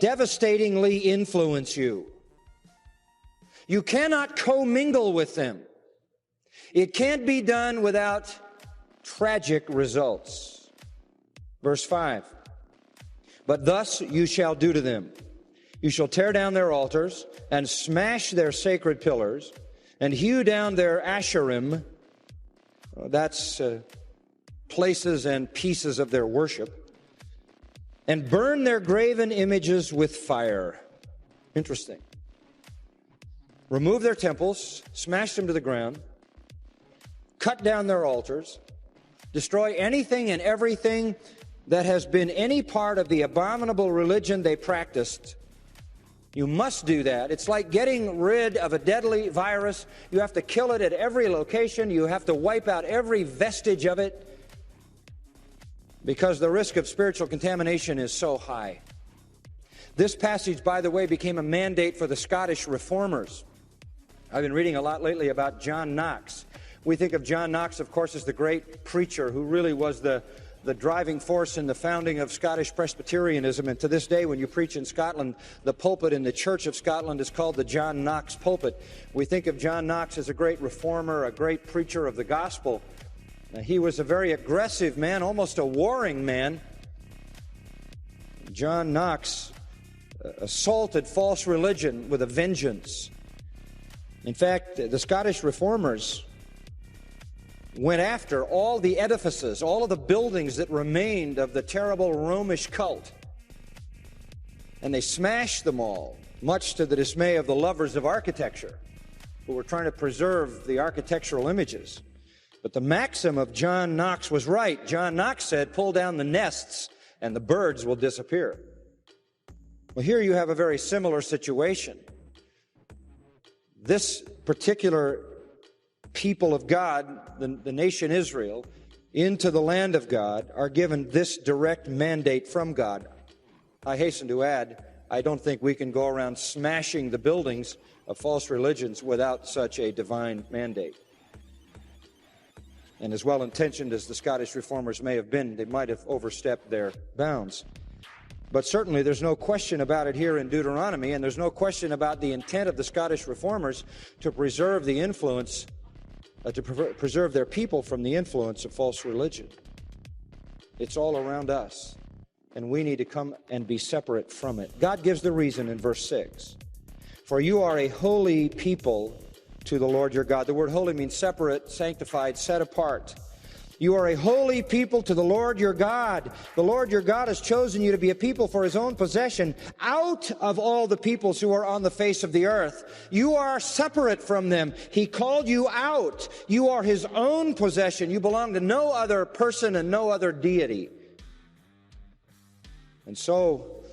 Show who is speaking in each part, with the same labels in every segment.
Speaker 1: devastatingly influence you. You cannot commingle with them. It can't be done without tragic results. Verse 5. But thus you shall do to them. You shall tear down their altars and smash their sacred pillars and hew down their asherim. That's places and pieces of their worship. And burn their graven images with fire. Interesting. Remove their temples, smash them to the ground, cut down their altars, destroy anything and everything that has been any part of the abominable religion they practiced. You must do that. It's like getting rid of a deadly virus. You have to kill it at every location. You have to wipe out every vestige of it because the risk of spiritual contamination is so high. This passage, by the way, became a mandate for the Scottish reformers. I've been reading a lot lately about John Knox. We think of John Knox, of course, as the great preacher who really was the driving force in the founding of Scottish Presbyterianism. And to this day, when you preach in Scotland, the pulpit in the Church of Scotland is called the John Knox pulpit. We think of John Knox as a great reformer, a great preacher of the gospel. He was a very aggressive man, almost a warring man. John Knox assaulted false religion with a vengeance. In fact, the Scottish reformers went after all the edifices, all of the buildings that remained of the terrible Romish cult. And they smashed them all, much to the dismay of the lovers of architecture, who were trying to preserve the architectural images. But the maxim of John Knox was right. John Knox said, pull down the nests and the birds will disappear. Well, here you have a very similar situation. This particular people of God, the nation Israel, into the land of God, are given this direct mandate from God. I hasten to add, I don't think we can go around smashing the buildings of false religions without such a divine mandate. And as well-intentioned as the Scottish reformers may have been, they might have overstepped their bounds. But certainly there's no question about it here in Deuteronomy, and there's no question about the intent of the Scottish reformers to preserve the influence, preserve their people from the influence of false religion. It's all around us, and we need to come and be separate from it. God gives the reason in verse 6. For you are a holy people to the Lord your God. The word holy means separate, sanctified, set apart. You are a holy people to the Lord your God. The Lord your God has chosen you to be a people for his own possession out of all the peoples who are on the face of the earth. You are separate from them. He called you out. You are his own possession. You belong to no other person and no other deity. And so,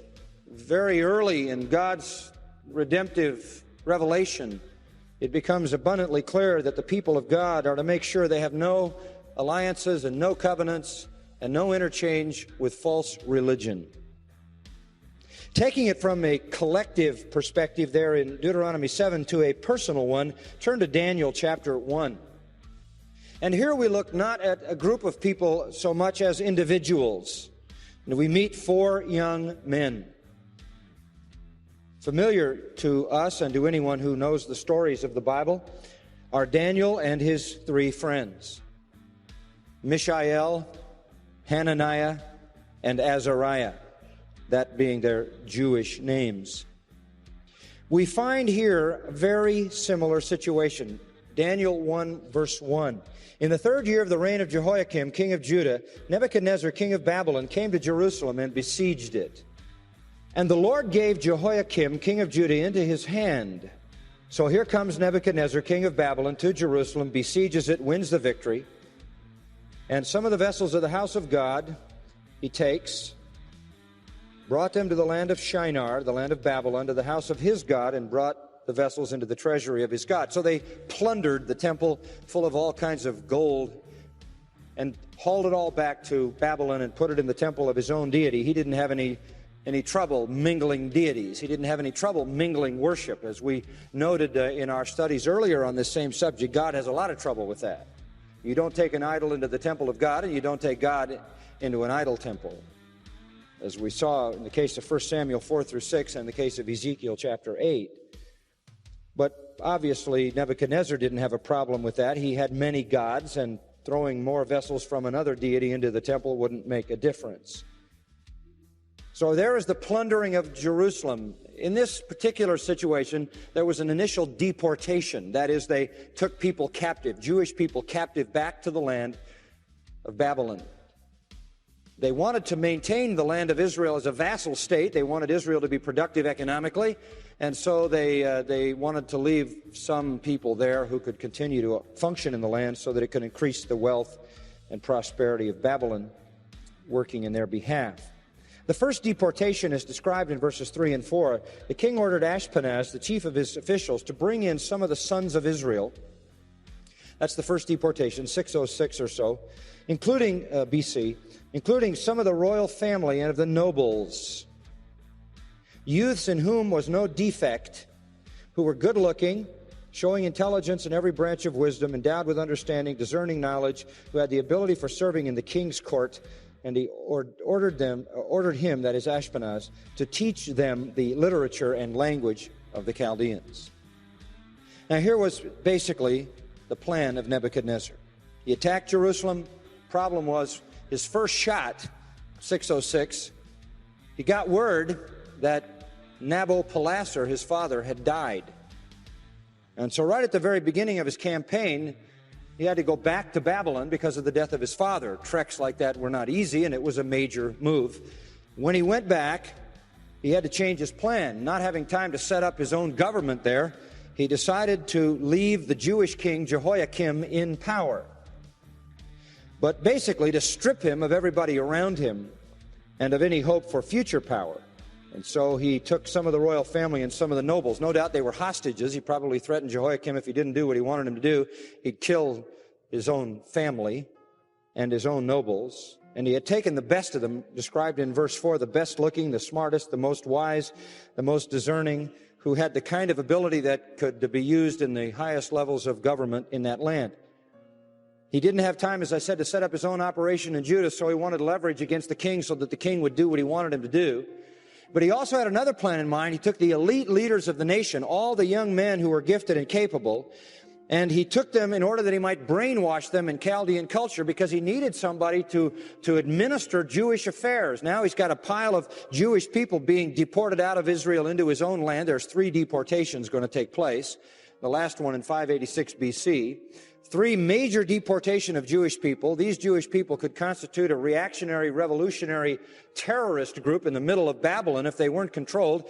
Speaker 1: very early in God's redemptive revelation, it becomes abundantly clear that the people of God are to make sure they have no alliances and no covenants and no interchange with false religion. Taking it from a collective perspective there in Deuteronomy 7 to a personal one, turn to Daniel chapter 1. And here we look not at a group of people so much as individuals. We meet 4 young men. Familiar to us and to anyone who knows the stories of the Bible are Daniel and his 3 friends, Mishael, Hananiah, and Azariah, that being their Jewish names. We find here a very similar situation. Daniel 1, verse 1. In the 3rd year of the reign of Jehoiakim, king of Judah, Nebuchadnezzar, king of Babylon, came to Jerusalem and besieged it. And the Lord gave Jehoiakim, king of Judah, into his hand. So here comes Nebuchadnezzar, king of Babylon, to Jerusalem, besieges it, wins the victory. And some of the vessels of the house of God he takes, brought them to the land of Shinar, the land of Babylon, to the house of his God, and brought the vessels into the treasury of his God. So they plundered the temple full of all kinds of gold and hauled it all back to Babylon and put it in the temple of his own deity. He didn't have any trouble mingling deities. He didn't have any trouble mingling worship. As we noted in our studies earlier on this same subject, God has a lot of trouble with that. You don't take an idol into the temple of God, and you don't take God into an idol temple. as we saw in the case of 1 Samuel 4 through 6 and the case of Ezekiel chapter 8. But obviously Nebuchadnezzar didn't have a problem with that. He had many gods, and throwing more vessels from another deity into the temple wouldn't make a difference. So there is the plundering of Jerusalem. In this particular situation, there was an initial deportation. That is, they took people captive, Jewish people captive, back to the land of Babylon. They wanted to maintain the land of Israel as a vassal state. They wanted Israel to be productive economically, and so they wanted to leave some people there who could continue to function in the land so that it could increase the wealth and prosperity of Babylon, working in their behalf. The first deportation is described in verses 3 and 4. The king ordered Ashpenaz, the chief of his officials, to bring in some of the sons of Israel. That's the first deportation, 606 or so, including BC, including some of the royal family and of the nobles, youths in whom was no defect, who were good-looking, showing intelligence in every branch of wisdom, endowed with understanding, discerning knowledge, who had the ability for serving in the king's court. And he ordered him, that is Ashpenaz, to teach them the literature and language of the Chaldeans. Now here was basically the plan of Nebuchadnezzar. He attacked Jerusalem. Problem was, his first shot, 606, he got word that Nabopolassar, his father, had died. And so right at the very beginning of his campaign, he had to go back to Babylon because of the death of his father. Treks like that were not easy, and it was a major move. When he went back, he had to change his plan. Not having time to set up his own government there, he decided to leave the Jewish king Jehoiakim in power, but basically to strip him of everybody around him and of any hope for future power. And so he took some of the royal family and some of the nobles. No doubt they were hostages. He probably threatened Jehoiakim if he didn't do what he wanted him to do, he'd kill his own family and his own nobles. And he had taken the best of them, described in verse 4, the best looking, the smartest, the most wise, the most discerning, who had the kind of ability that could be used in the highest levels of government in that land. He didn't have time, as I said, to set up his own operation in Judah, so he wanted leverage against the king so that the king would do what he wanted him to do. But he also had another plan in mind. He took the elite leaders of the nation, all the young men who were gifted and capable, and he took them in order that he might brainwash them in Chaldean culture, because he needed somebody to administer Jewish affairs. Now he's got a pile of Jewish people being deported out of Israel into his own land. There's 3 deportations going to take place, the last one in 586 BC. 3 major deportation of Jewish people. These Jewish people could constitute a reactionary, revolutionary terrorist group in the middle of Babylon if they weren't controlled.